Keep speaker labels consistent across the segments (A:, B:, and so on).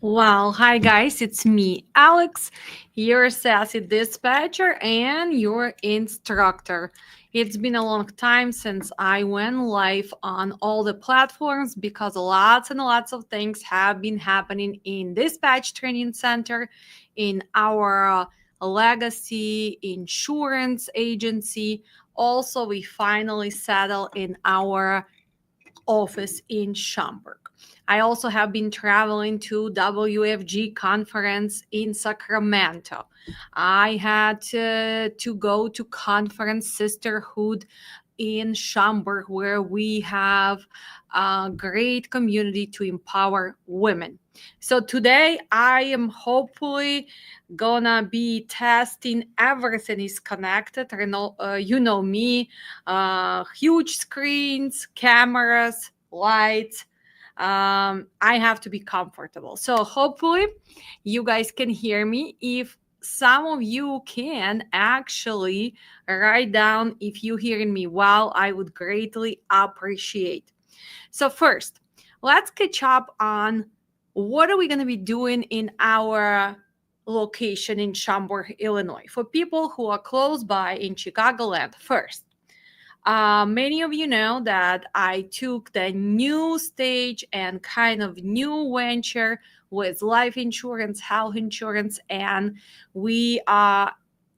A: Well, hi guys, it's me, Alex, your sassy dispatcher and your instructor. It's been a long time since I went live on all the platforms because lots and lots of things have been happening in Dispatch Training Center, in our legacy insurance agency. Also, we finally settled in our office in Schaumburg. I also have been traveling to WFG conference in Sacramento. I had to go to conference Sisterhood in Schaumburg, where we have a great community to empower women. So today I am hopefully gonna be testing everything is connected. You know me, huge screens, cameras, lights. I have to be comfortable. So hopefully you guys can hear me. If some of you can actually write down if you hearing me well, I would greatly appreciate. So first, let's catch up on what are we going to be doing in our location in Schaumburg, Illinois. For people who are close by in Chicagoland, first, many of you know that I took the new stage and kind of new venture with life insurance, health insurance, and we are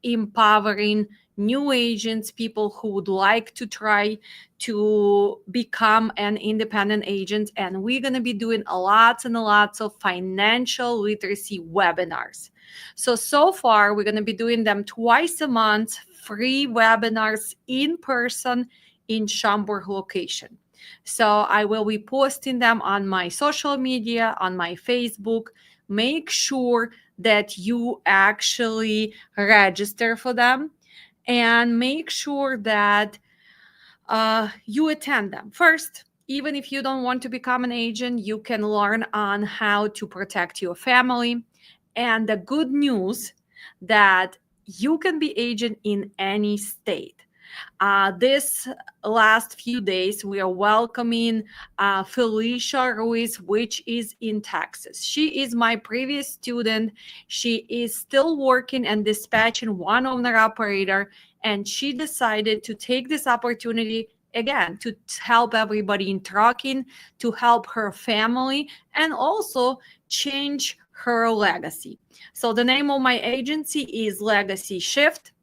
A: empowering new agents, people who would like to try to become an independent agent. And we're going to be doing a lots and lots of financial literacy webinars. So far, we're going to be doing them twice a month, free webinars in person in Schaumburg location. So I will be posting them on my social media, on my Facebook. Make sure that you actually register for them and make sure that you attend them. First, even if you don't want to become an agent, you can learn on how to protect your family. And the good news that you can be agent in any state. This last few days, we are welcoming Felicia Ruiz, which is in Texas. She is my previous student. She is still working and dispatching one owner operator, and she decided to take this opportunity again to help everybody in trucking, to help her family, and also change her legacy. So the name of my agency is Legacy Shift,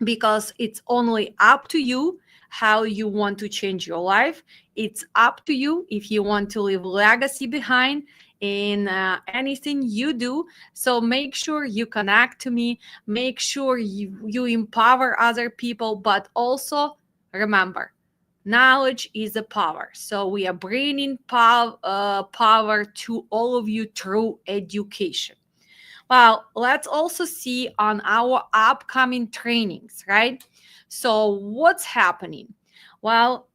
A: because it's only up to you how you want to change your life. It's up to you if you want to leave legacy behind in anything you do. So make sure you connect to me, make sure you empower other people, but also remember, knowledge is a power. So we are bringing power to all of you through education. Well, let's also see on our upcoming trainings, right? So what's happening? Well,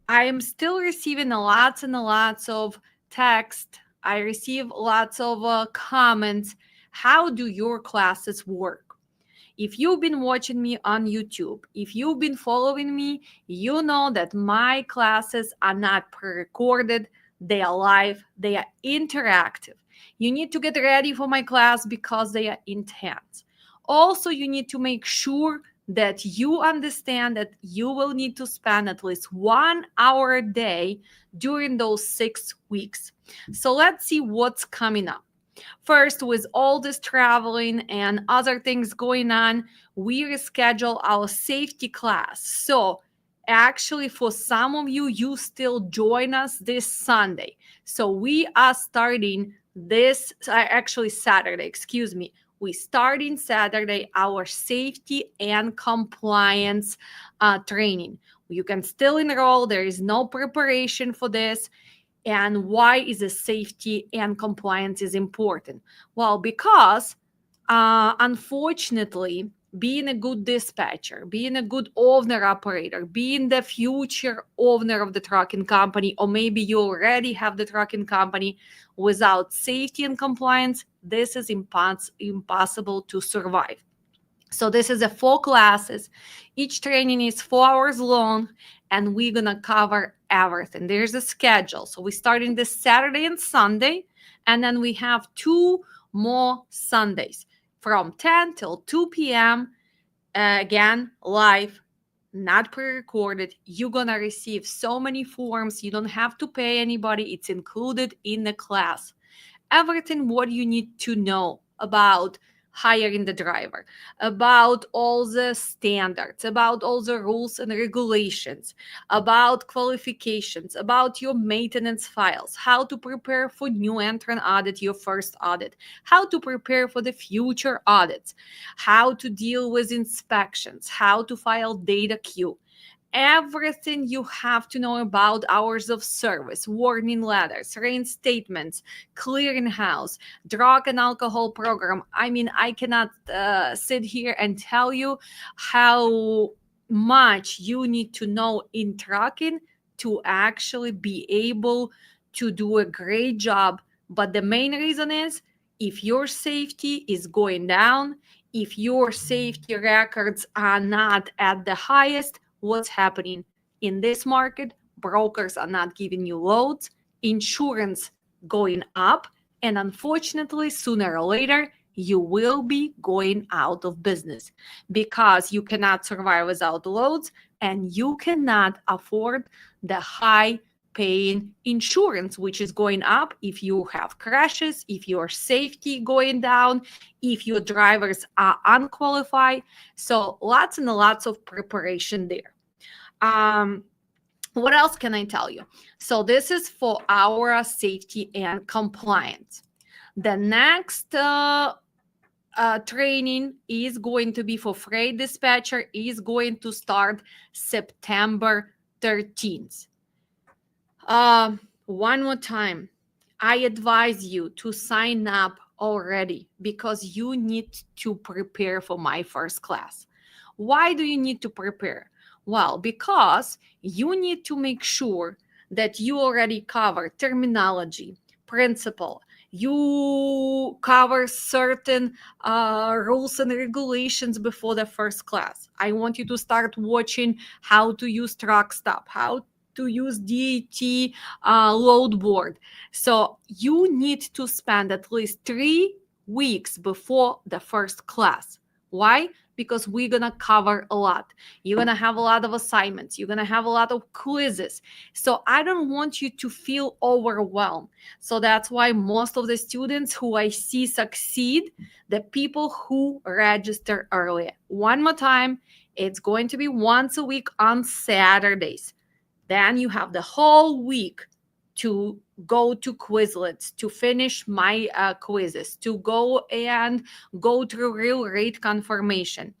A: I am still receiving lots and lots of text. I receive lots of comments. How do your classes work? If you've been watching me on YouTube, if you've been following me, you know that my classes are not pre-recorded, they are live, they are interactive. You need to get ready for my class because they are intense. Also, you need to make sure that you understand that you will need to spend at least 1 hour a day during those 6 weeks. So let's see what's coming up. First, with all this traveling and other things going on, we reschedule our safety class. So actually, for some of you, you still join us this Sunday. So we are starting this, actually Saturday, excuse me. We starting Saturday our safety and compliance training. You can still enroll. There is no preparation for this. And why is the safety and compliance is important? Well, because unfortunately, being a good dispatcher, being a good owner operator, being the future owner of the trucking company, or maybe you already have the trucking company, without safety and compliance, this is impossible to survive. So this is a 4 classes. Each training is 4 hours long, and we're gonna cover everything. There's a schedule. So we're starting this Saturday and Sunday. And then we have 2 more Sundays from 10 till 2 p.m. Again, live, not pre-recorded. You're gonna receive so many forms. You don't have to pay anybody. It's included in the class. Everything what you need to know about hiring the driver, about all the standards, about all the rules and regulations, about qualifications, about your maintenance files, how to prepare for new entrant audit, your first audit, how to prepare for the future audits, how to deal with inspections, how to file data queue, everything you have to know about hours of service, warning letters, reinstatements, clearinghouse, drug and alcohol program. I mean, I cannot sit here and tell you how much you need to know in trucking to actually be able to do a great job. But the main reason is if your safety is going down, if your safety records are not at the highest, what's happening in this market? Brokers are not giving you loads, insurance going up, and unfortunately, sooner or later, you will be going out of business because you cannot survive without loads and you cannot afford the high paying insurance, which is going up if you have crashes, if your safety going down, if your drivers are unqualified. So lots and lots of preparation there. What else can I tell you? So this is for our safety and compliance. The next training is going to be for freight dispatcher, is going to start September 13th. One more time, I advise you to sign up already because you need to prepare for my first class. Why do you need to prepare? Well, because you need to make sure that you already cover terminology, principle, you cover certain rules and regulations before the first class. I want you to start watching how to use truck stop, how to use DTC load board. So you need to spend at least 3 weeks before the first class. Why? Because we're going to cover a lot. You're going to have a lot of assignments. You're going to have a lot of quizzes. So I don't want you to feel overwhelmed. So that's why most of the students who I see succeed, the people who register earlier. One more time, it's going to be once a week on Saturdays. Then you have the whole week to go to Quizlets, to finish my quizzes, to go through real rate confirmation.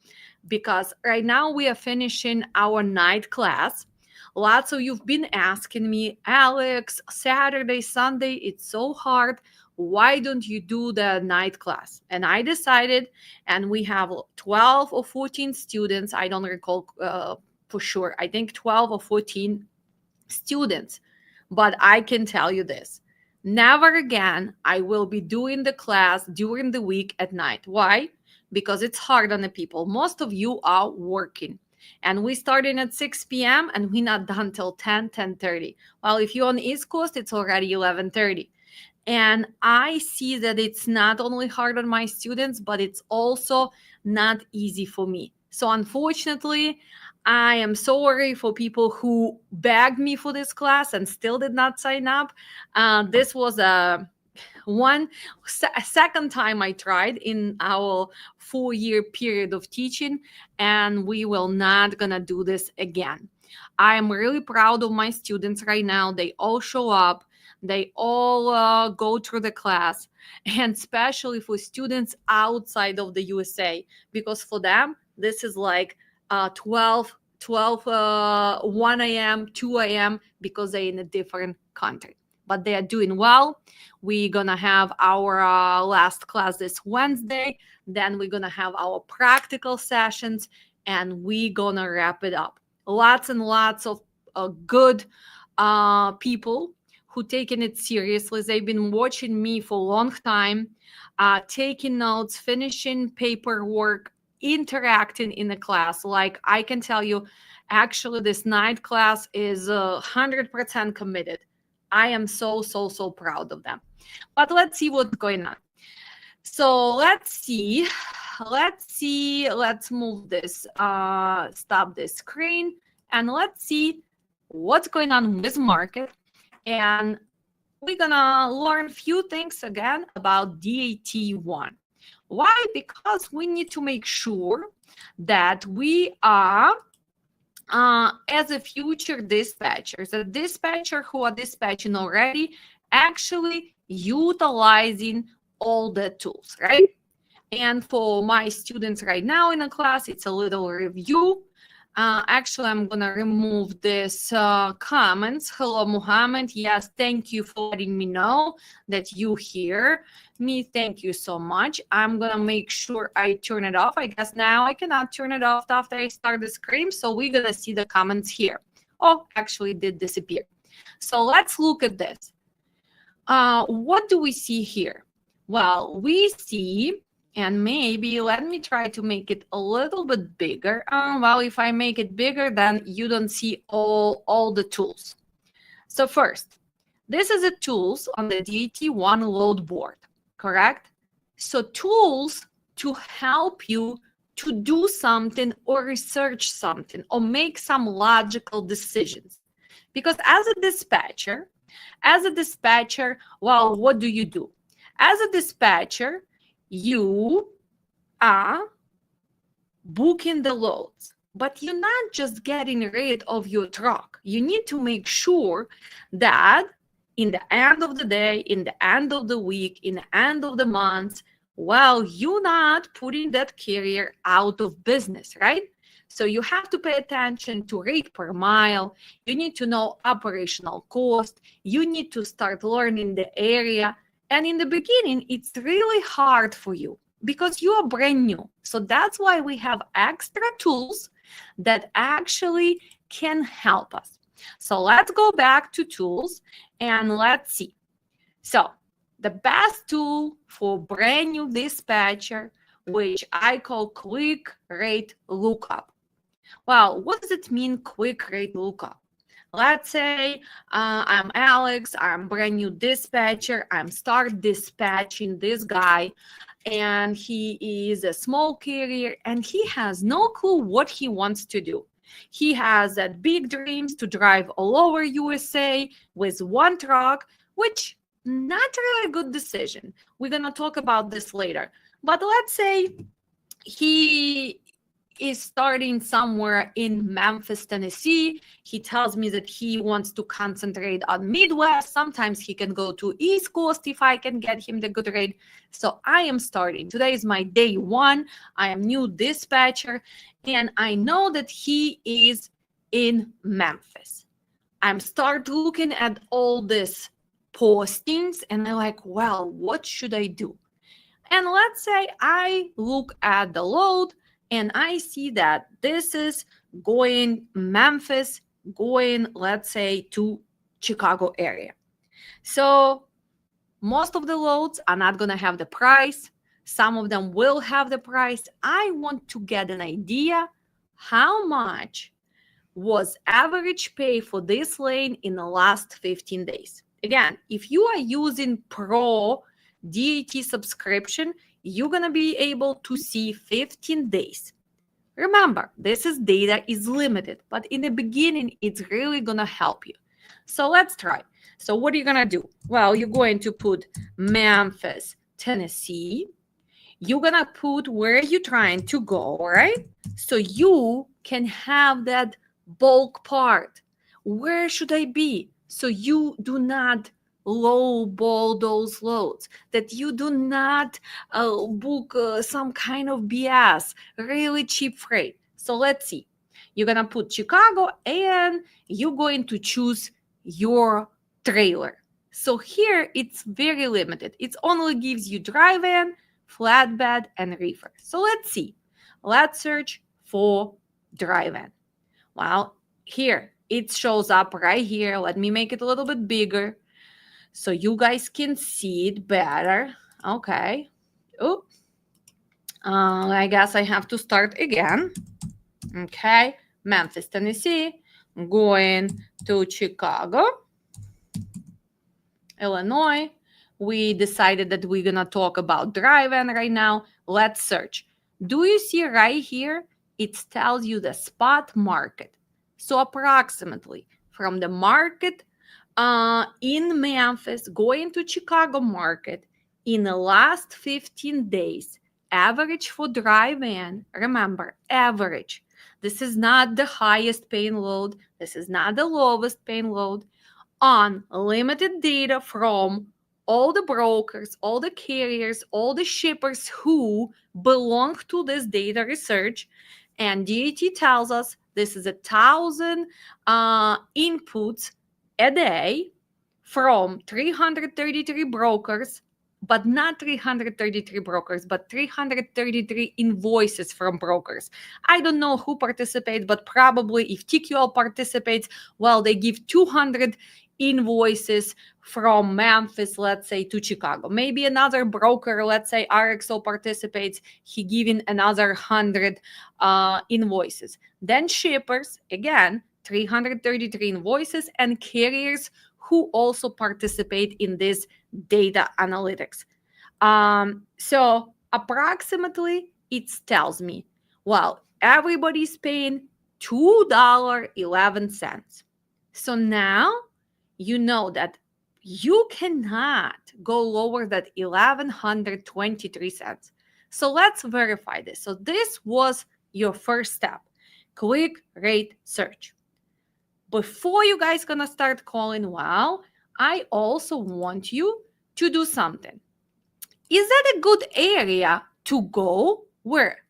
A: Because right now we are finishing our night class. Lots of you've been asking me, Alex, Saturday, Sunday, it's so hard. Why don't you do the night class? And I decided, and we have 12 or 14 students. I don't recall for sure. I think 12 or 14 students. But I can tell you this, never again I will be doing the class during the week at night. Why? Because it's hard on the people. Most of you are working. And we starting at 6 p.m. and we're not done till 10:30. Well, if you're on the East Coast, it's already 11:30. And I see that it's not only hard on my students, but it's also not easy for me. So unfortunately, I am sorry for people who begged me for this class and still did not sign up. This was a second time I tried in our 4-year period of teaching, and we will not gonna do this again. I am really proud of my students right now. They all show up. They all go through the class, and especially for students outside of the USA, because for them, this is like 1 a.m., 2 a.m., because they're in a different country. But they are doing well. We're going to have our last class this Wednesday. Then we're going to have our practical sessions, and we're going to wrap it up. Lots and lots of good people who taking it seriously. They've been watching me for a long time, taking notes, finishing paperwork, interacting in the class. Like I can tell you, actually, this night class is 100% committed. I am so proud of them. But let's see what's going on. So let's move this, stop this screen, and let's see what's going on with market. And we're gonna learn a few things again about DAT1. Why? Because we need to make sure that we are, as a future dispatchers, a dispatcher who are dispatching already, actually utilizing all the tools, right? And for my students right now in the class, it's a little review. Actually, I'm gonna remove this comments. Hello, Muhammad. Yes, thank you for letting me know that you hear me. Thank you so much. I'm gonna make sure I turn it off. I guess now I cannot turn it off after I start the screen, so we're gonna see the comments here. Oh, actually it did disappear. So let's look at this. What do we see here? Well, we see, and maybe let me try to make it a little bit bigger. Well, if I make it bigger, then you don't see all the tools. So first, this is the tools on the DAT1 load board, correct? So tools to help you to do something or research something or make some logical decisions. Because as a dispatcher, well, what do? As a dispatcher, you are booking the loads, but you're not just getting rid of your truck. You need to make sure that in the end of the day, in the end of the week, in the end of the month, well, you're not putting that carrier out of business, right? So you have to pay attention to rate per mile. You need to know operational cost. You need to start learning the area. And in the beginning, it's really hard for you because you are brand new. So that's why we have extra tools that actually can help us. So let's go back to tools and let's see. So the best tool for brand new dispatcher, which I call quick rate lookup. Well, what does it mean, quick rate lookup? Let's say I'm Alex, I'm brand new dispatcher, I'm start dispatching this guy, and he is a small carrier and he has no clue what he wants to do. He has that big dreams to drive all over USA with one truck, which not really a good decision. We're gonna talk about this later. But let's say he is starting somewhere in Memphis, Tennessee. He tells me that he wants to concentrate on Midwest. Sometimes he can go to East Coast if I can get him the good rate. So I am starting. Today is my day one. I am new dispatcher, and I know that he is in Memphis. I'm start looking at all these postings, and I'm like, well, what should I do? And let's say I look at the load, and I see that this is going Memphis, going, let's say, to Chicago area. So most of the loads are not going to have the price. Some of them will have the price. I want to get an idea how much was average pay for this lane in the last 15 days. Again, if you are using Pro DAT subscription, you're going to be able to see 15 days. Remember, this is data is limited, but in the beginning, it's really going to help you. So let's try. So what are you going to do? Well, you're going to put Memphis, Tennessee. You're going to put where you're trying to go, right? So you can have that bulk part. Where should I be? So you do not lowball those loads, that you do not book some kind of BS, really cheap freight. So let's see. You're going to put Chicago and you're going to choose your trailer. So here it's very limited. It only gives you dry van, flatbed, and reefer. So let's see. Let's search for dry van. Well, here it shows up right here. Let me make it a little bit bigger so you guys can see it better. Okay. Oh, I guess I have to start again. Okay. Memphis, Tennessee, going to Chicago. Illinois. We decided that we're gonna talk about drive-in right now. Let's search. Do you see right here? It tells you the spot market. So approximately from the market in Memphis going to Chicago market in the last 15 days, average for drive-in, remember, average. This is not the highest paying load. This is not the lowest paying load unlimited data from all the brokers, all the carriers, all the shippers who belong to this data research. And DAT tells us this is 1,000 inputs a day from 333 brokers, but not 333 brokers, but 333 invoices from brokers. I don't know who participates, but probably if TQL participates, well, they give 200 invoices from Memphis, let's say, to Chicago. Maybe another broker, let's say RXO participates, he giving another 100 invoices. Then shippers, again, 333 invoices, and carriers who also participate in this data analytics. So approximately it tells me, well, everybody's paying $2.11. So now you know that you cannot go lower than 1,123 cents. So let's verify this. So this was your first step. Click rate search. Before you guys gonna start calling, well, I also want you to do something. Is that a good area to go? Where?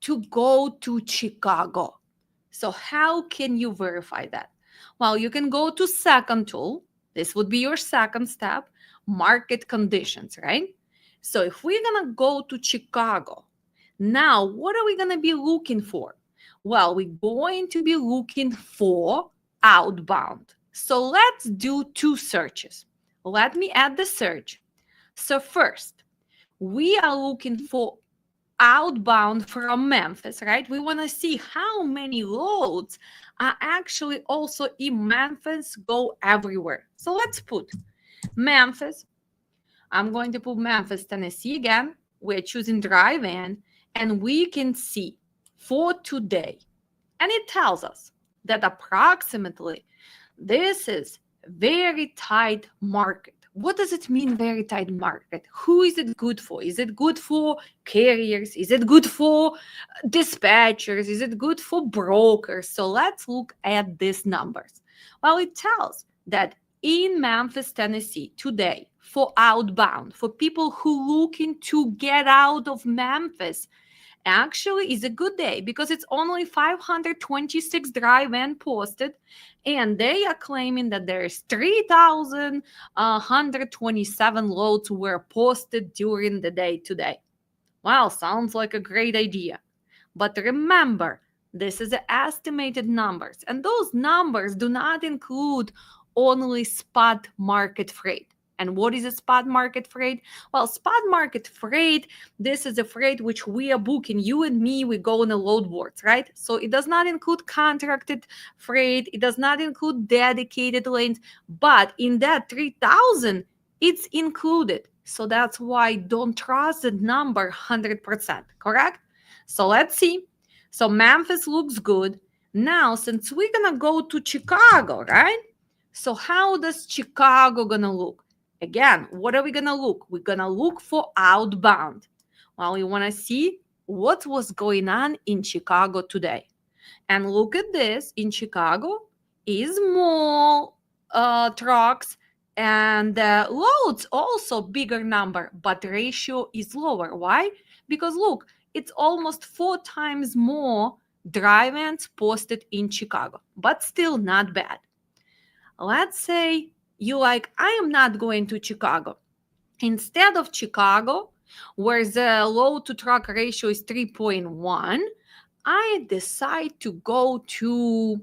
A: To go to Chicago. So how can you verify that? Well, you can go to second tool. This would be your second step, market conditions, right? So if we're gonna go to Chicago, now what are we gonna be looking for? Well, we're going to be looking for outbound. So let's do two searches. Let me add the search. So first, we are looking for outbound from Memphis, right? We want to see how many loads are actually also in Memphis, go everywhere. So let's put Memphis. I'm going to put Memphis, Tennessee again. We're choosing drive-in, and we can see for today. And it tells us that approximately this is very tight market. What does it mean, very tight market? Who is it good for? Is it good for carriers? Is it good for dispatchers? Is it good for brokers? So let's look at these numbers. Well, it tells that in Memphis, Tennessee today, for outbound, for people who looking to get out of Memphis, actually is a good day because it's only 526 drive-in posted, and they are claiming that there's 3,127 loads were posted during the day today. Well, sounds like a great idea. But remember, this is the estimated numbers, and those numbers do not include only spot market freight. And what is a spot market freight? Well, spot market freight, this is a freight which we are booking. You and me, we go on the load boards, right? So it does not include contracted freight. It does not include dedicated lanes. But in that 3,000, it's included. So that's why don't trust the number 100%, correct? So let's see. So Memphis looks good. Now, since we're going to go to Chicago, right? So how does Chicago going to look? Again, what are we going to look? We're going to look for outbound. Well, you want to see what was going on in Chicago today. And look at this. In Chicago is more trucks and loads also bigger number, but ratio is lower. Why? Because look, it's almost 4 times more drive-ins posted in Chicago, but still not bad. Let's say you like, I am not going to Chicago. Instead of Chicago, where the load to truck ratio is 3.1, I decide to go to,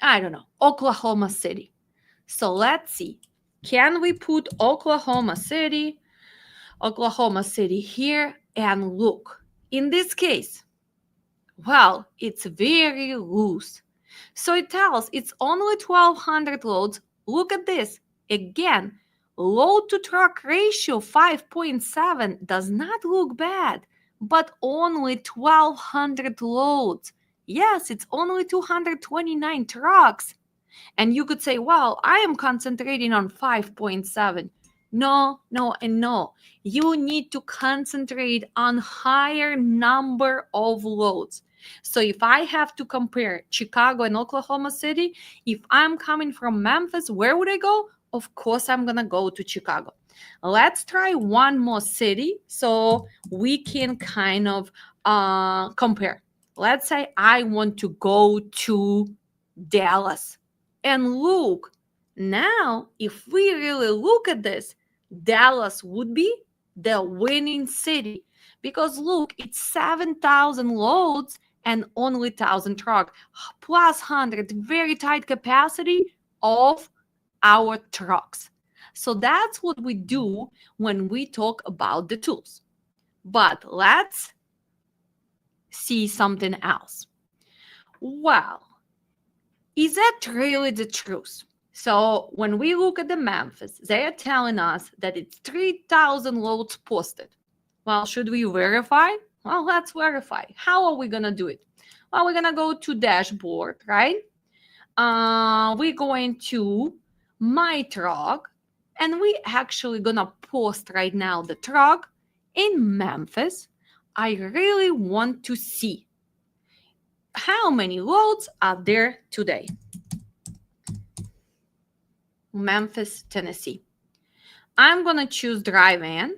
A: I don't know, Oklahoma City. So let's see. Can we put Oklahoma City here and look? In this case, well, it's very loose. So it tells it's only 1,200 loads. Look at this. Again, Load to truck ratio 5.7 does not look bad, but only 1,200 loads. Yes, it's only 229 trucks. And you could say, well, I am concentrating on 5.7. No, no, and no. You need to concentrate on higher number of loads. So if I have to compare Chicago and Oklahoma City, if I'm coming from Memphis, where would I go? Of course, I'm going to go to Chicago. Let's try one more city so we can kind of compare. Let's say I want to go to Dallas. And look, now if we really look at this, Dallas would be the winning city because look, it's 7,000 loads and only 1,000 truck plus 100 very tight capacity of our trucks. So that's what we do when we talk about the tools. But let's see something else. Well, is that really the truth? So when we look at the Memphis, they are telling us that it's 3,000 loads posted. Well, should we verify? Well, let's verify. How are we going to do it? Well, we're going to go to dashboard, right? We're going to my truck, and we actually going to post right now the truck in Memphis. I really want to see how many loads are there today. Memphis, Tennessee. I'm going to choose drive in,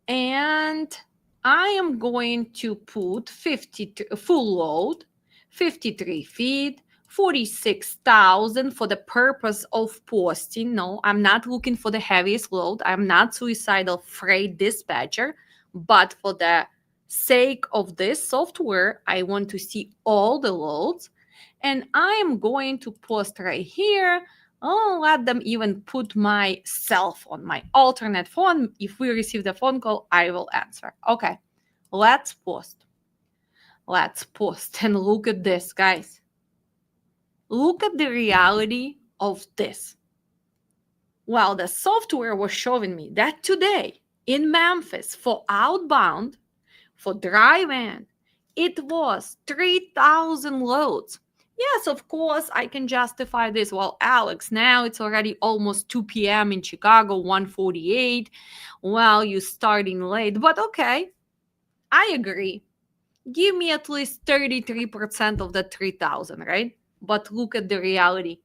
A: and I am going to put full load, 53 feet, 46,000 for the purpose of posting. No, I'm not looking for the heaviest load. I'm not suicidal freight dispatcher, but for the sake of this software, I want to see all the loads, and I am going to post right here. I'll let them even put my cell phone, my alternate phone. If we receive the phone call, I will answer. Okay, let's post. Let's post and look at this, guys. Look at the reality of this. Well, the software was showing me that today in Memphis for outbound, for drive-in, it was 3,000 loads. Yes, of course, I can justify this. Well, Alex, now it's already almost 2 p.m. in Chicago, 1:48. Well, you're starting late, but okay, I agree. Give me at least 33% of the 3,000, right? But look at the reality.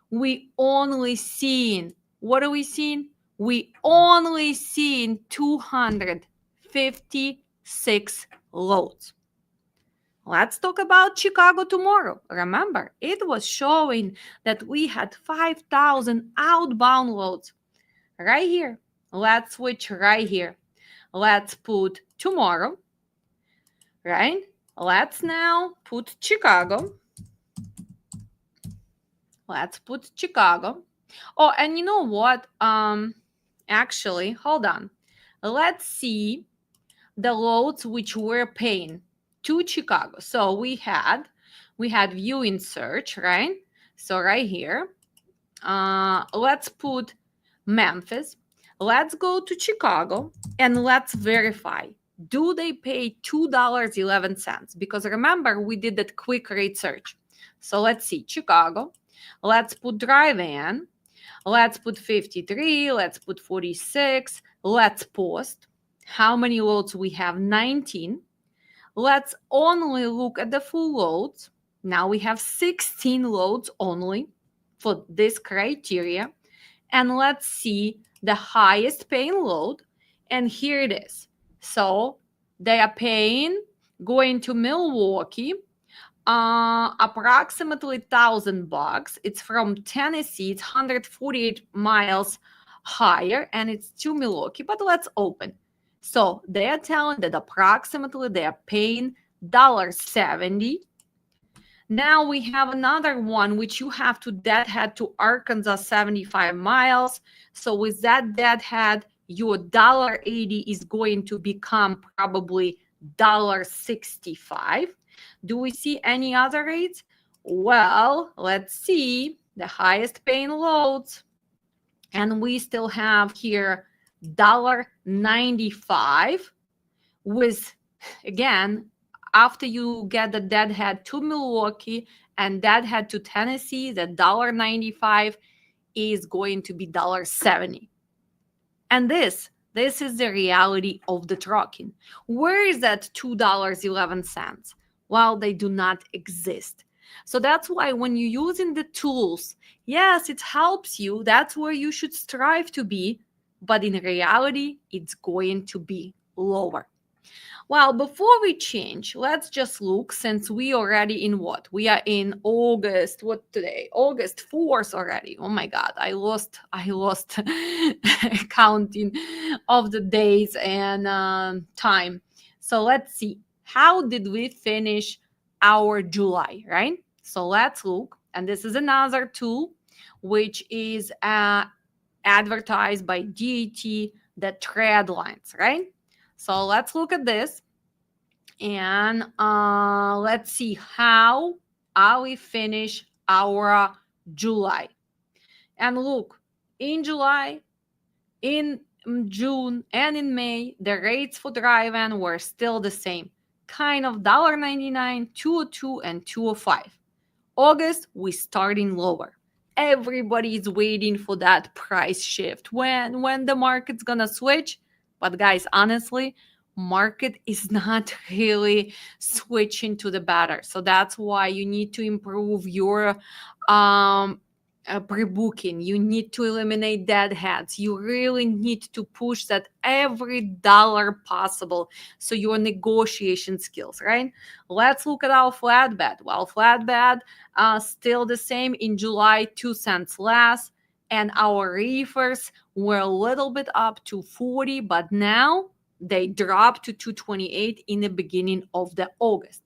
A: We only seen, what are we seeing? We only seen 256 loads. Let's talk about Chicago tomorrow. Remember, it was showing that we had 5,000 outbound loads. Right here. Let's switch right here. Let's put tomorrow. Right? Let's now put Chicago. Let's put Chicago. Oh, and you know what? Actually, hold on. Let's see the loads which were paying to Chicago. So we had view in search, right? So right here, let's put Memphis. Let's go to Chicago and let's verify. Do they pay $2.11? Because remember, we did that quick rate search. So let's see, Chicago. Let's put drive in. Let's put 53. Let's put 46. Let's post. How many loads we have? 19. Let's only look at the full loads. Now we have 16 loads only for this criteria. And let's see the highest paying load. And here it is. So they are paying, going to Milwaukee, approximately $1,000. It's from Tennessee. It's 148 miles higher, and it's to Milwaukee. But let's open. So they are telling that approximately they are paying $1.70. Now we have another one which you have to deadhead to Arkansas, 75 miles. So with that deadhead, your $1.80 is going to become probably $1.65. Do we see any other rates? Well, let's see the highest paying loads. And we still have here $1.95 with, again, after you get the deadhead to Milwaukee and deadhead to Tennessee, the $1.95 is going to be $1.70. And this is the reality of the trucking. Where is that $2.11? Well, they do not exist. So that's why when you're using the tools, yes, it helps you. That's where you should strive to be. But in reality, it's going to be lower. Well, before we change, let's just look, since we already in what? We are in August. What today? August 4th already. Oh my God, I lost counting of the days and time. So let's see. How did we finish our July, right? So let's look. And this is another tool, which is advertised by DTC, the trend lines, right? So let's look at this and let's see how we finish our July. And look, in July, in June, and in May, the rates for drive-in were still the same, kind of $1.99, $2.02, and $2.05. August, we starting lower. Everybody is waiting for that price shift. When the market's gonna switch? But guys, honestly, market is not really switching to the better. So that's why you need to improve your pre-booking. You need to eliminate deadheads. You really need to push that every dollar possible. So your negotiation skills, right? Let's look at our flatbed. Well, flatbed still the same in July, 2 cents less. And our reefers were a little bit up to 40, but now they dropped to 228 in the beginning of the August.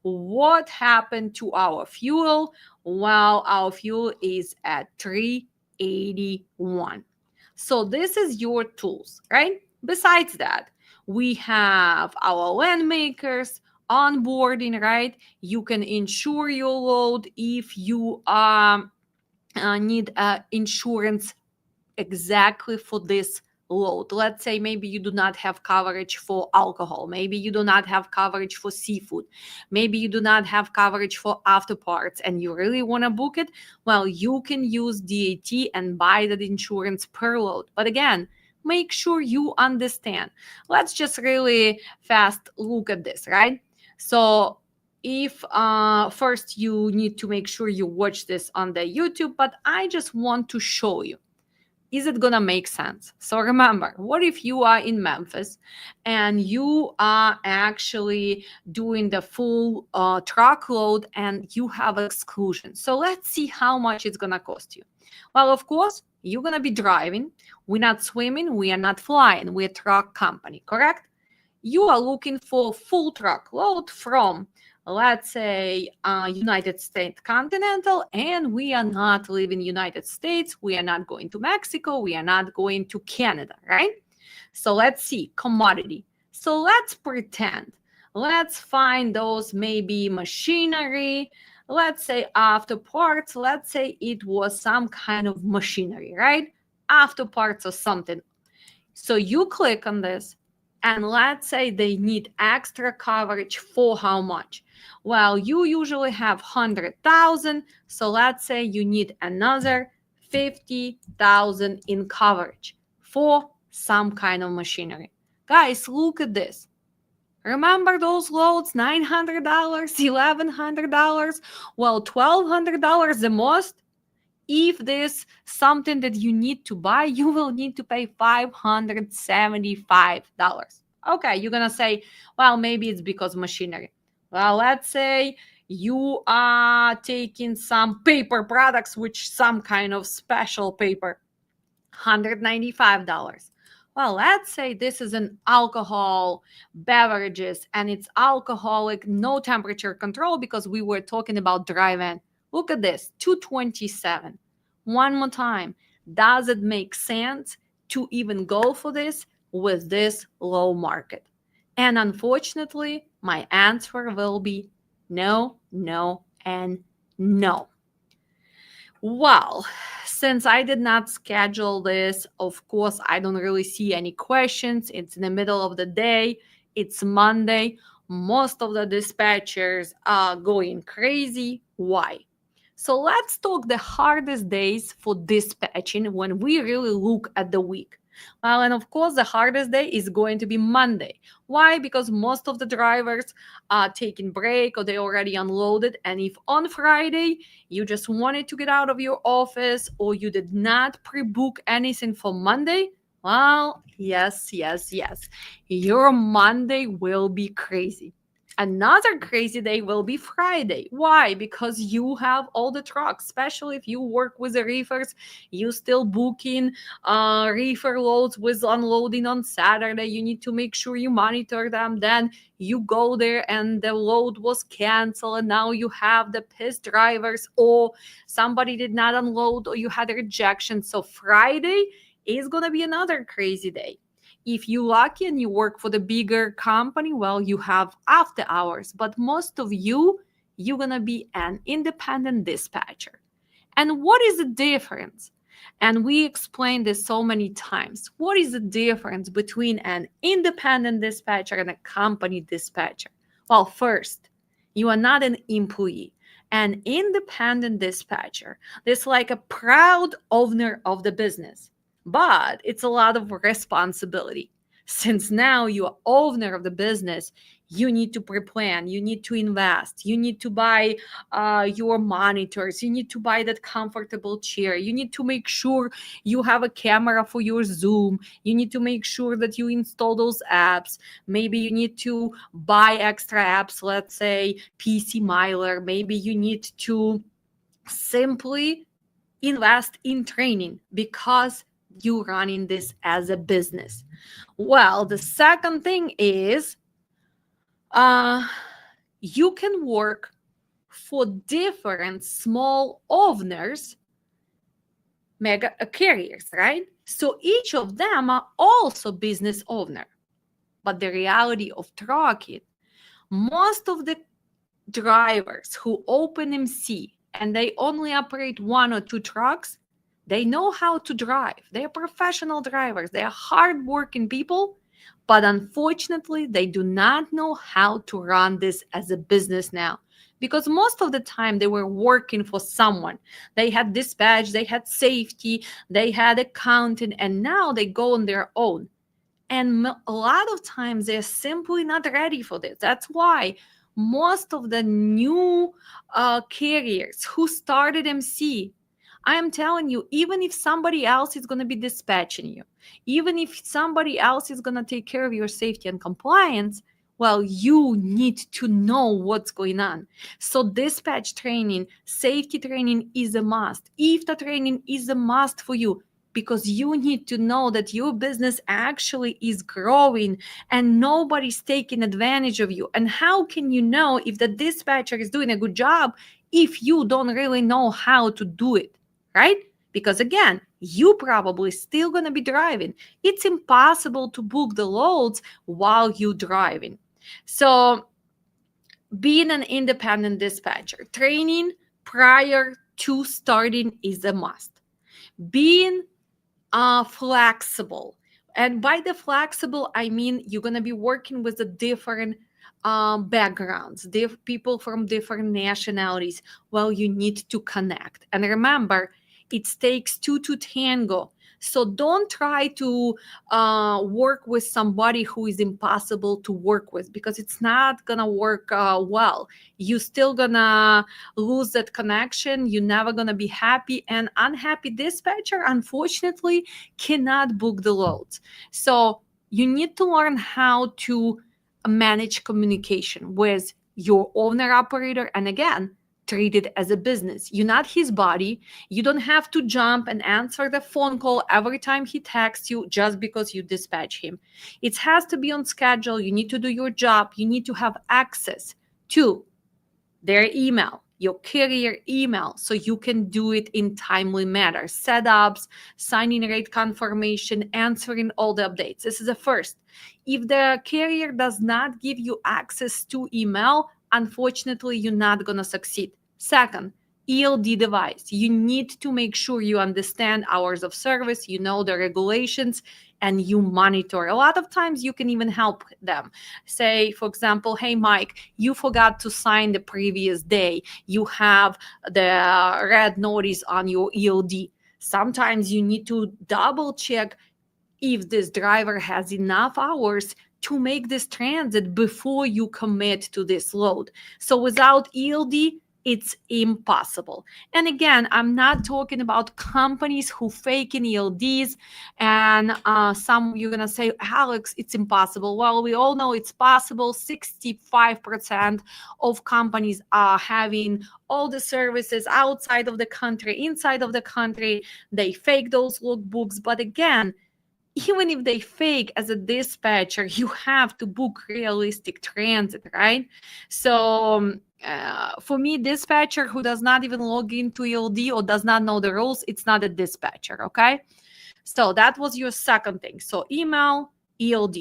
A: What happened to our fuel? Well, our fuel is at 381. So this is your tools, right? Besides that, we have our land makers, onboarding, right? You can insure your load if you need insurance exactly for this load. Let's say maybe you do not have coverage for alcohol, maybe you do not have coverage for seafood, maybe you do not have coverage for after parts, and you really want to book it. Well, you can use DAT and buy that insurance per load. But again, make sure you understand. Let's just really fast look at this, right? So if first you need to make sure you watch this on the YouTube, but I just want to show you, is it gonna make sense? So remember, what if you are in Memphis and you are actually doing the full truckload and you have exclusion? So let's see how much it's gonna cost you. Well, of course, you're gonna be driving. We're not swimming, we are not flying, we're a truck company, correct? You are looking for full truckload from, let's say, United States Continental, and we are not leaving United States, we are not going to Mexico, we are not going to Canada, right? So let's see, commodity. So let's pretend, let's find those maybe machinery, let's say after parts, let's say it was some kind of machinery, right? After parts or something. So you click on this, and let's say they need extra coverage for how much? Well, you usually have 100,000, so let's say you need another 50,000 in coverage for some kind of machinery. Guys, look at this. Remember those loads, $900, $1,100, well, $1,200 the most? If this something that you need to buy, you will need to pay $575. Okay, you're gonna say, well, maybe it's because machinery. Well, let's say you are taking some paper products, which some kind of special paper, $195. Well, let's say this is an alcohol beverages and it's alcoholic, no temperature control, because we were talking about drive-in. Look at this, 227. One more time. Does it make sense to even go for this with this low market? And unfortunately, my answer will be no, no, and no. Well, since I did not schedule this, of course, I don't really see any questions. It's in the middle of the day, it's Monday. Most of the dispatchers are going crazy. Why? So let's talk the hardest days for dispatching when we really look at the week. Well, and of course, the hardest day is going to be Monday. Why? Because most of the drivers are taking break or they already unloaded. And if on Friday you just wanted to get out of your office or you did not pre-book anything for Monday, well, yes, yes, yes. Your Monday will be crazy. Another crazy day will be Friday. Why? Because you have all the trucks, especially if you work with the reefers, you still booking reefer loads with unloading on Saturday. You need to make sure you monitor them. Then you go there and the load was canceled and now you have the pissed drivers or somebody did not unload or you had a rejection. So Friday is going to be another crazy day. If you lucky and you work for the bigger company, well, you have after hours, but most of you're going to be an independent dispatcher. And what is the difference? And we explained this so many times. What is the difference between an independent dispatcher and a company dispatcher? Well, first, you are not an employee. An independent dispatcher is like a proud owner of the business, but it's a lot of responsibility. Since now you are owner of the business, you need to pre-plan, you need to invest, you need to buy your monitors, you need to buy that comfortable chair, you need to make sure you have a camera for your Zoom, you need to make sure that you install those apps. Maybe you need to buy extra apps, let's say PC Miler. Maybe you need to simply invest in training because you running this as a business. Well, the second thing is uh, you can work for different small owners, mega carriers, right? So each of them are also business owner. But the reality of trucking, most of the drivers who open MC and they only operate one or two trucks, they know how to drive. They are professional drivers. They are hardworking people, but unfortunately, they do not know how to run this as a business now. Because most of the time they were working for someone. They had dispatch, they had safety, they had accounting, and now they go on their own. And a lot of times they're simply not ready for this. That's why most of the new carriers who started MC, I am telling you, even if somebody else is going to be dispatching you, even if somebody else is going to take care of your safety and compliance, well, you need to know what's going on. So dispatch training, safety training is a must. IFTA training is a must for you, because you need to know that your business actually is growing and nobody's taking advantage of you. And how can you know if the dispatcher is doing a good job if you don't really know how to do it, right? Because again, you probably still going to be driving. It's impossible to book the loads while you're driving. So being an independent dispatcher, training prior to starting is a must. Being flexible. And by the flexible, I mean you're going to be working with the different backgrounds, people from different nationalities. Well, you need to connect. And remember, it takes two to tango. So don't try to work with somebody who is impossible to work with, because it's not going to work well. You're still going to lose that connection. You're never going to be happy. And unhappy dispatcher, unfortunately, cannot book the loads. So you need to learn how to manage communication with your owner operator. And again, treat it as a business. You're not his body. You don't have to jump and answer the phone call every time he texts you just because you dispatch him. It has to be on schedule. You need to do your job. You need to have access to their email, your carrier email, so you can do it in timely manner. Setups, signing rate confirmation, answering all the updates. This is the first. If the carrier does not give you access to email, unfortunately, you're not going to succeed. Second, ELD device, you need to make sure you understand hours of service, you know the regulations, and you monitor. A lot of times you can even help them. Say, for example, hey, Mike, you forgot to sign the previous day. You have the red notice on your ELD. Sometimes you need to double check if this driver has enough hours to make this transit before you commit to this load. So without ELD, it's impossible. And again, I'm not talking about companies who fake in ELDs. And some of you are going to say, Alex, it's impossible. Well, we all know it's possible. 65% of companies are having all the services outside of the country, inside of the country. They fake those logbooks. But again, even if they fake as a dispatcher, you have to book realistic transit, right? So for me, dispatcher who does not even log into ELD or does not know the rules, it's not a dispatcher, okay? So that was your second thing. So email, ELD.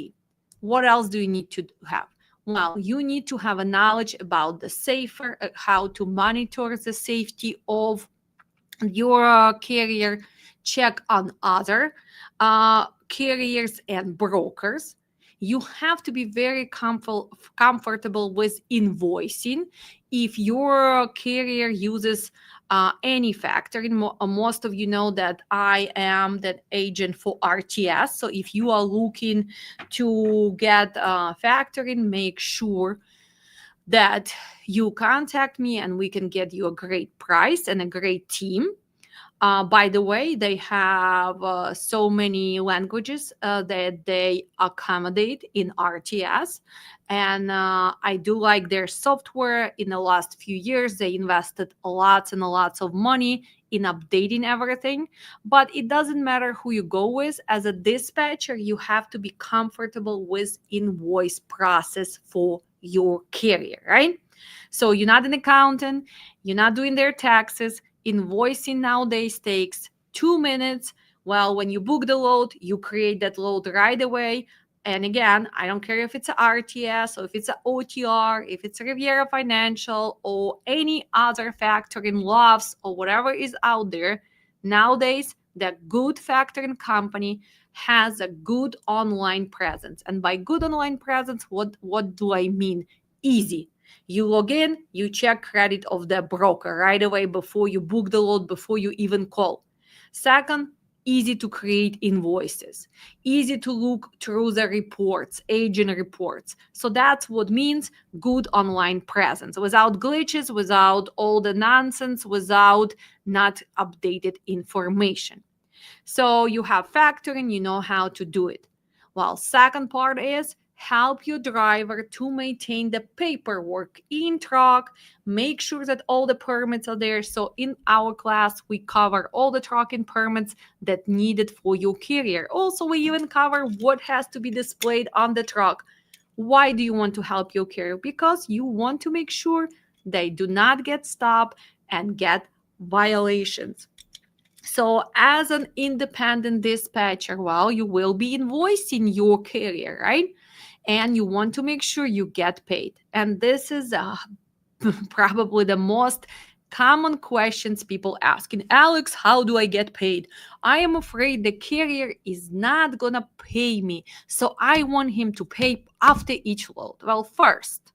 A: What else do you need to have? Well, you need to have a knowledge about the safer, how to monitor the safety of your carrier, check on other carriers and brokers. You have to be very comfortable with invoicing. If your carrier uses any factoring, most of you know that I am that agent for RTS. So if you are looking to get factoring, make sure that you contact me and we can get you a great price and a great team. By the way, they have so many languages that they accommodate in RTS. And I do like their software. In the last few years, they invested lots and lots of money in updating everything. But it doesn't matter who you go with. As a dispatcher, you have to be comfortable with invoice process for your carrier, right? So you're not an accountant, you're not doing their taxes. Invoicing nowadays takes 2 minutes. Well, when you book the load, you create that load right away. And again, I don't care if it's a RTS or if it's a OTR, if it's a Riviera Financial or any other factoring loves or whatever is out there. Nowadays, the good factoring company has a good online presence. And by good online presence, what do I mean? Easy. You log in, you check credit of the broker right away before you book the load, before you even call. Second, easy to create invoices, easy to look through the reports, agent reports. So that's what means good online presence, without glitches, without all the nonsense, without not updated information. So you have factoring, you know how to do it. Well, second part is help your driver to maintain the paperwork in truck, make sure that all the permits are there. So in our class, we cover all the trucking permits that needed for your carrier. Also, we even cover what has to be displayed on the truck. Why do you want to help your carrier? Because you want to make sure they do not get stopped and get violations. So as an independent dispatcher, well, you will be invoicing your carrier, right? And you want to make sure you get paid. And this is probably the most common questions people asking. Alex, how do I get paid? I am afraid the carrier is not gonna pay me. So I want him to pay after each load. Well, first,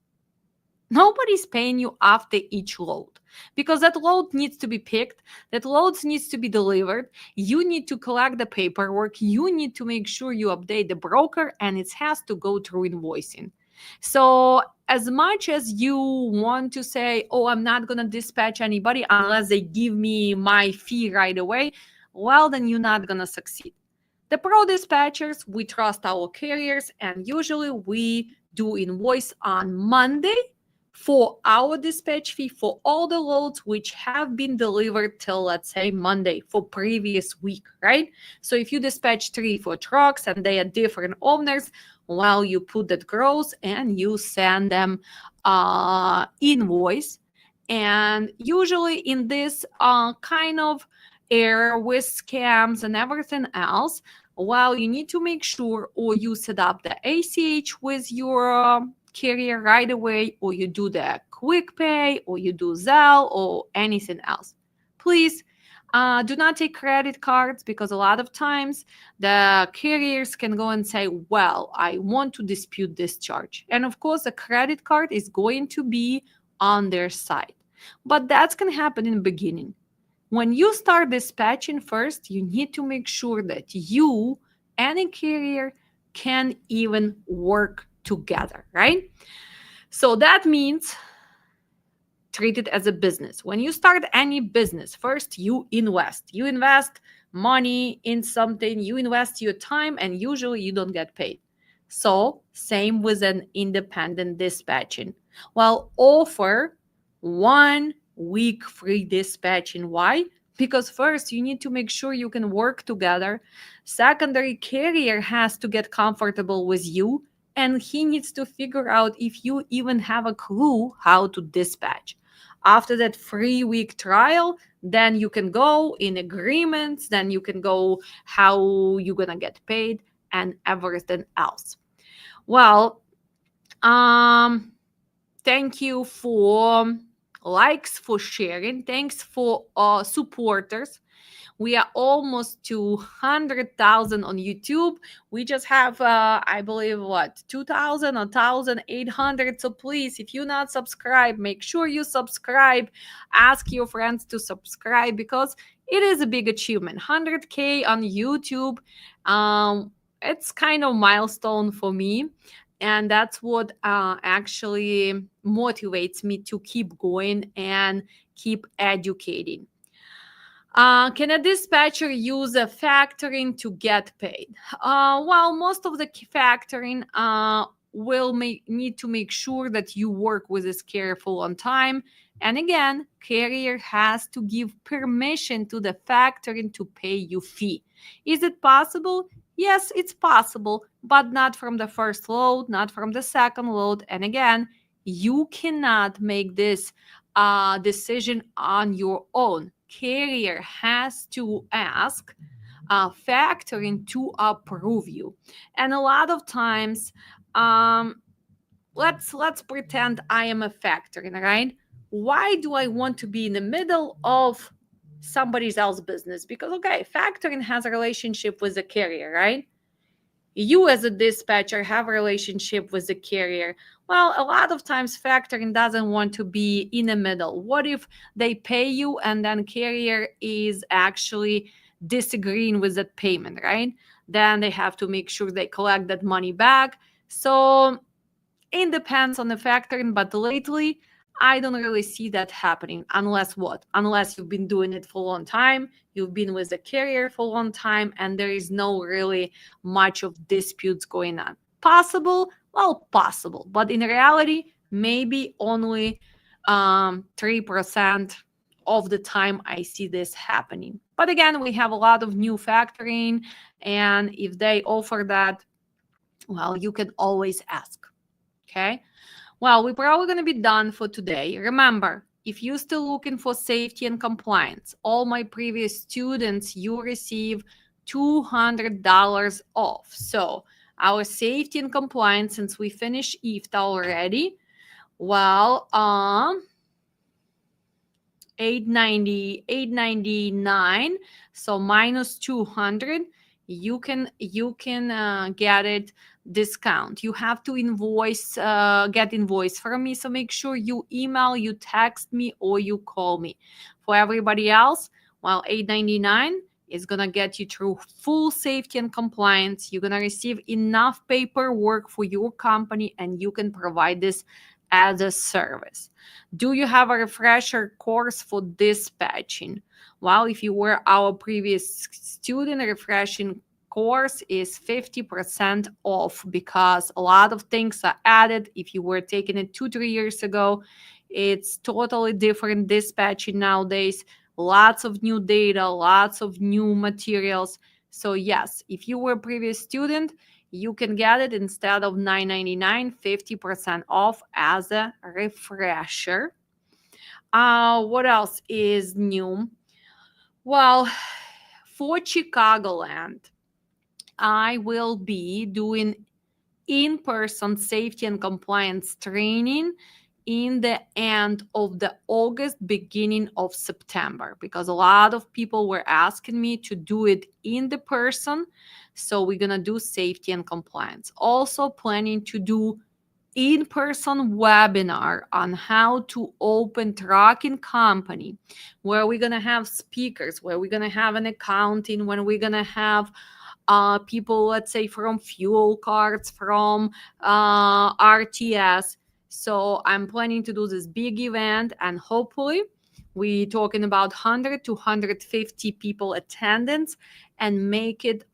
A: nobody's paying you after each load because that load needs to be picked, that load needs to be delivered. You need to collect the paperwork, you need to make sure you update the broker, and it has to go through invoicing. So as much as you want to say, oh, I'm not going to dispatch anybody unless they give me my fee right away, well, then you're not going to succeed. The pro dispatchers, we trust our carriers, and usually we do invoice on Monday for our dispatch fee for all the loads which have been delivered till, let's say, Monday for previous week, right? So if you dispatch 3-4 trucks and they are different owners, well, you put that gross and you send them invoice. And usually in this kind of era with scams and everything else, well, you need to make sure or you set up the ACH with your carrier right away, or you do the quick pay, or you do Zelle, or anything else. Please do not take credit cards, because a lot of times the carriers can go and say, well, I want to dispute this charge. And of course, the credit card is going to be on their side. But that's going to happen in the beginning. When you start dispatching first, you need to make sure that you and a carrier can even work together, right? So that means treat it as a business. When you start any business, first you invest. You invest money in something, you invest your time, and usually you don't get paid. So, same with an independent dispatching. Well, offer 1 week free dispatching. Why? Because first you need to make sure you can work together. Secondary carrier has to get comfortable with you, and he needs to figure out if you even have a clue how to dispatch. After that 3 week trial, then you can go in agreements, then you can go how you're gonna get paid and everything else. Well, thank you for likes, for sharing. Thanks for supporters. We are almost to 100,000 on YouTube. We just have, I believe, 2,000 or 1,800. So please, if you're not subscribed, make sure you subscribe. Ask your friends to subscribe, because it is a big achievement. 100K on YouTube. It's kind of milestone for me. And that's what actually motivates me to keep going and keep educating. Can a dispatcher use a factoring to get paid? Well, most of the factoring will need to make sure that you work with this careful on time. And again, carrier has to give permission to the factoring to pay you fee. Is it possible? Yes, it's possible, but not from the first load, not from the second load. And again, you cannot make this decision on your own. Carrier has to ask factoring to approve you. And a lot of times, let's pretend I am a factoring, right? Why do I want to be in the middle of somebody else's business? Because okay, factoring has a relationship with the carrier, right? You as a dispatcher have a relationship with the carrier. Well, a lot of times factoring doesn't want to be in the middle. What if they pay you and then carrier is actually disagreeing with that payment, right? Then they have to make sure they collect that money back. So it depends on the factoring, but lately I don't really see that happening. Unless what? Unless you've been doing it for a long time, you've been with the carrier for a long time, and there is no really much of disputes going on. Possible? Well, possible. But in reality, maybe only 3% of the time I see this happening. But again, we have a lot of new factoring, and if they offer that, well, you can always ask. Okay. Well, we're probably going to be done for today. Remember, if you're still looking for safety and compliance, all my previous students, you receive $200 off. So our safety and compliance, since we finished IFTA already, well, 899, so minus 200, you can get it discount. You have to get invoice from me, so make sure you email, you text me, or you call me. For everybody else, well, $899 is gonna get you through full safety and compliance. You're gonna receive enough paperwork for your company, and you can provide this as a service. Do you have a refresher course for dispatching? Well, if you were our previous student, a refreshing course is 50% off, because a lot of things are added. If you were taking it 2-3 years ago, it's totally different dispatching nowadays. Lots of new data, lots of new materials. So yes, if you were a previous student, you can get it instead of $999, 50% off as a refresher. What else is new? Well, for Chicagoland, I will be doing in-person safety and compliance training in the end of the August, beginning of September, because a lot of people were asking me to do it in the person. So we're gonna do safety and compliance. Also planning to do in-person webinar on how to open trucking company, where we're going to have speakers, where we're going to have an accounting, when we're going to have people, let's say, from fuel cards, from RTS. So I'm planning to do this big event, and hopefully we talking about 100 to 150 people attendance, and make it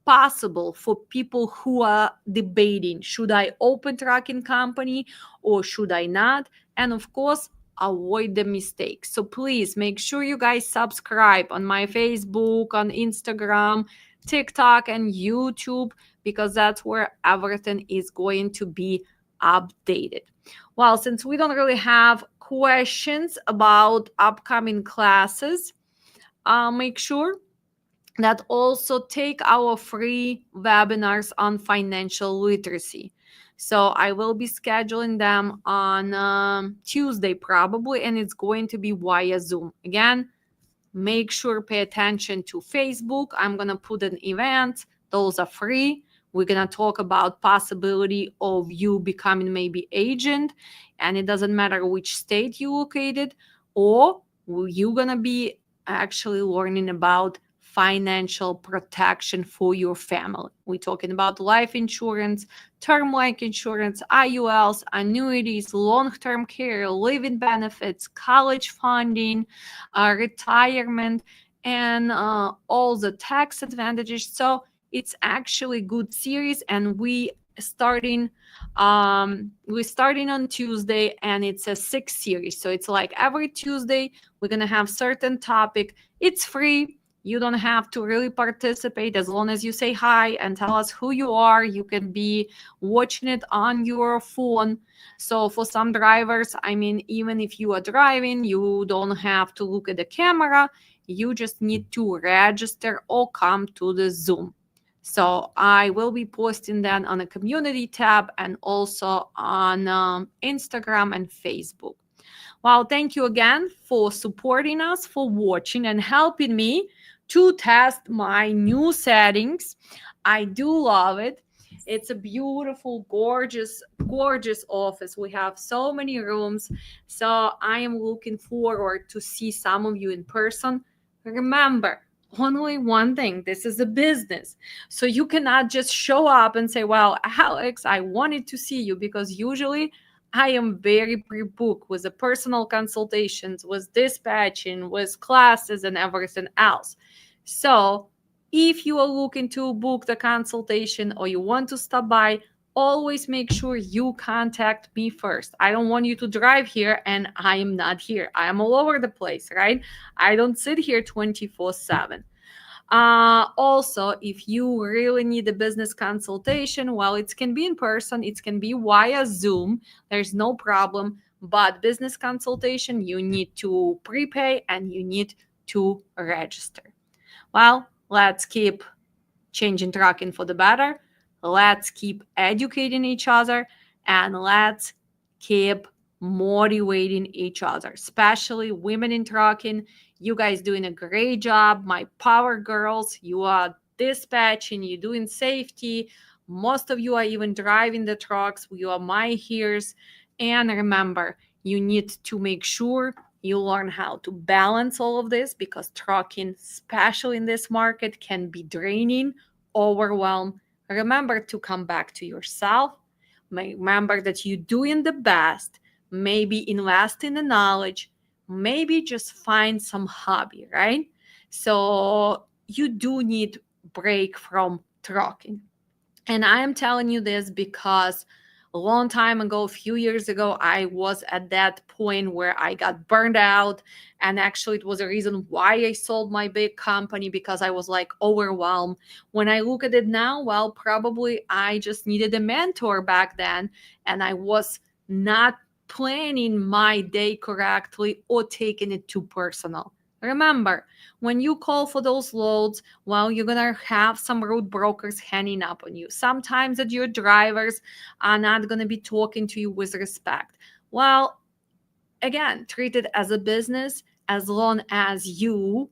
A: possible for people who are debating, should I open trucking company or should I not? And of course, avoid the mistakes. So please make sure you guys subscribe on my Facebook, on Instagram, TikTok, and YouTube, because that's where everything is going to be updated. Well, since we don't really have questions about upcoming classes, make sure that also take our free webinars on financial literacy. So I will be scheduling them on Tuesday probably, and it's going to be via Zoom. Again, make sure pay attention to Facebook. I'm going to put an event. Those are free. We're going to talk about possibility of you becoming maybe agent, and it doesn't matter which state you located, or you're going to be actually learning about financial protection for your family. We're talking about life insurance, term life insurance, IULs, annuities, long-term care, living benefits, college funding, retirement, and all the tax advantages. So it's actually good series, and we're starting on Tuesday, and it's a 6 series. So it's like every Tuesday we're gonna have certain topic. It's free. You don't have to really participate. As long as you say hi and tell us who you are, you can be watching it on your phone. So for some drivers, I mean, even if you are driving, you don't have to look at the camera. You just need to register or come to the Zoom. So I will be posting that on a community tab and also on Instagram and Facebook. Well, thank you again for supporting us, for watching and helping me to test my new settings. I do love it. It's a beautiful, gorgeous, gorgeous office. We have so many rooms. So I am looking forward to see some of you in person. Remember, only one thing, this is a business. So you cannot just show up and say, well, Alex, I wanted to see you, because usually I am very pre-booked with the personal consultations, with dispatching, with classes and everything else. So if you are looking to book the consultation or you want to stop by, always make sure you contact me first. I don't want you to drive here and I am not here. I am all over the place, right? I don't sit here 24/7. Also, if you really need a business consultation, well, it can be in person, it can be via Zoom, there's no problem. But business consultation, you need to prepay and you need to register. Well, let's keep changing trucking for the better. Let's keep educating each other, and let's keep motivating each other, especially women in trucking. You guys doing a great job. My power girls, you are dispatching, you're doing safety. Most of you are even driving the trucks. You are my heroes. And remember, you need to make sure you learn how to balance all of this, because trucking, especially in this market, can be draining, overwhelmed. Remember to come back to yourself. Remember that you're doing the best. Maybe invest in the knowledge. Maybe just find some hobby, right? So you do need break from trucking. And I am telling you this because a long time ago, a few years ago, I was at that point where I got burned out. And actually, it was a reason why I sold my big company, because I was like overwhelmed. When I look at it now, well, probably I just needed a mentor back then. And I was not planning my day correctly or taking it too personal. Remember, when you call for those loads, well, you're gonna have some road brokers hanging up on you. Sometimes that your drivers are not gonna be talking to you with respect. Well, again, treat it as a business as long as you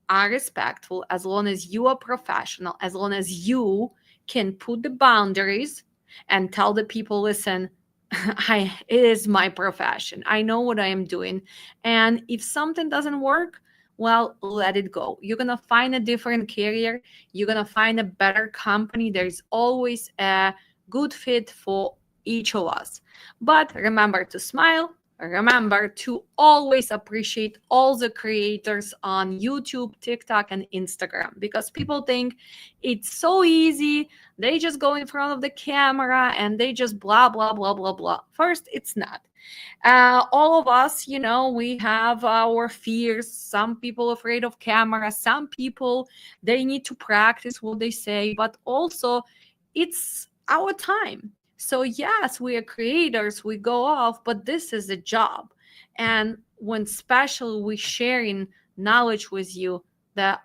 A: are respectful, as long as you are professional, as long as you can put the boundaries and tell the people, listen, it is my profession. I know what I am doing. And if something doesn't work, well, let it go. You're going to find a different carrier. You're going to find a better company. There's always a good fit for each of us. But remember to smile. Remember to always appreciate all the creators on YouTube, TikTok, and Instagram because people think it's so easy. They just go in front of the camera and they just blah, blah, blah, blah, blah. First, it's not. All of us, we have our fears. Some people afraid of camera. Some people, they need to practice what they say, but also it's our time. So yes, we are creators, we go off, but this is a job. And when special we sharing knowledge with you, the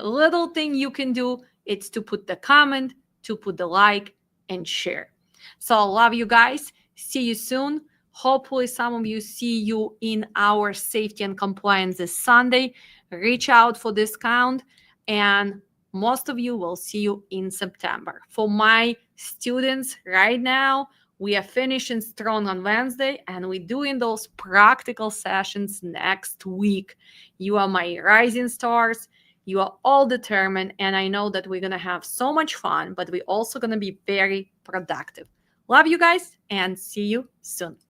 A: little thing you can do is to put the comment, to put the like, and share. So I love you guys. See you soon. Hopefully some of you see you in our safety and compliance this Sunday. Reach out for discount, and most of you will see you in September. For my students right now, we are finishing strong on Wednesday and we're doing those practical sessions next week. You are my rising stars. You are all determined, and I know that we're going to have so much fun, but we're also going to be very productive. Love you guys, and see you soon.